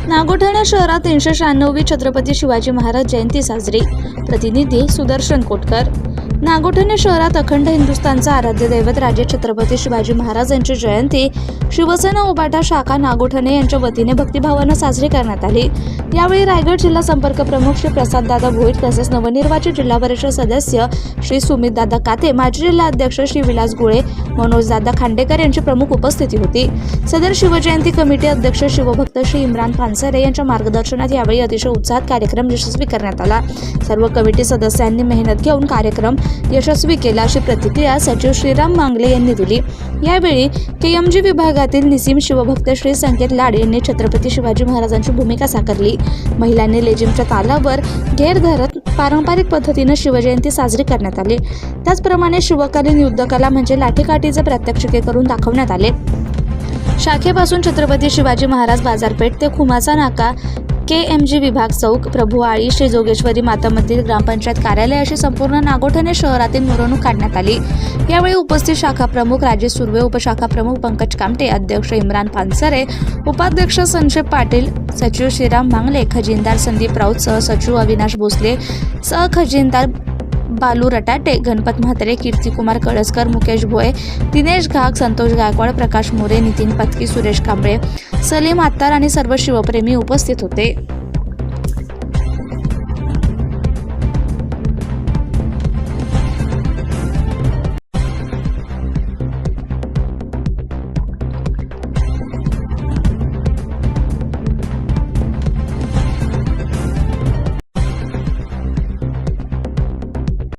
नागोठणे शहरात 396वी छत्रपती शिवाजी महाराज जयंती साजरी। प्रतिनिधी सुदर्शन कोटकर। नागोठणे शहरात अखंड हिंदुस्थानचा आराध्य दैवत राजे छत्रपती शिवाजी महाराज यांची जयंती शिवसेना उभाटा शाखा नागोठणे यांच्या वतीने भक्तिभावाने साजरी करण्यात आली। यावेळी रायगड जिल्हा संपर्क प्रमुख श्री प्रसाददादा भोईर तसेच नवनिर्वाचित जिल्हा परिषद सदस्य श्री सुमितदादा काते, माजी जिल्हा अध्यक्ष श्री विलास गोळे, मनोजदादा खांडेकर यांची प्रमुख उपस्थिती होती। सदर शिवजयंती कमिटी अध्यक्ष शिवभक्त श्री इम्रान पानसरे यांच्या मार्गदर्शनात यावेळी अतिशय उत्साहात कार्यक्रम यशस्वी करण्यात आला। सर्व कमिटी सदस्यांनी मेहनत घेऊन कार्यक्रम यशस्वी केला अशी प्रतिक्रिया सचिव श्रीराम मांगले यांनी दिली। यावेळी KMG विभागातील निसीम शिवभक्त श्री संकेत लाड यांनी छत्रपती शिवाजी महाराजांची भूमिका साकारली। महिलांनी लेझिमच्या तालावर घेर धरत पारंपरिक पद्धतीने शिवजयंती साजरी करण्यात आली। त्याचप्रमाणे शिवकालीन युद्धकला म्हणजे लाठीकाठीचे प्रात्यक्षिके करून दाखवण्यात आले। शाखेपासून छत्रपती शिवाजी महाराज बाजारपेठ ते खुमाचा नाका, KMG विभाग चौक, प्रभुआळी, श्री जोगेश्वरी माता मंदिर, ग्रामपंचायत कार्यालय अशी संपूर्ण नागोठणे शहरातील मिरवणूक काढण्यात आली। यावेळी उपस्थित शाखा प्रमुख राजेश सुर्वे, उपशाखा प्रमुख पंकज कामटे, अध्यक्ष इम्रान पानसरे, उपाध्यक्ष संजय पाटील, सचिव श्रीराम मांगले, खजिनदार संदीप राऊत, सहसचिव अविनाश भोसले, सहखजिनदार बालू रटाटे, गणपत म्हात्रे, कीर्तिकुमार कळसकर, मुकेश भोये, दिनेश घाग, संतोष गायकवाड, प्रकाश मोरे, नितीन पत्की, सुरेश कांबळे, सलीम आत्तार आणि सर्व शिवप्रेमी उपस्थित होते।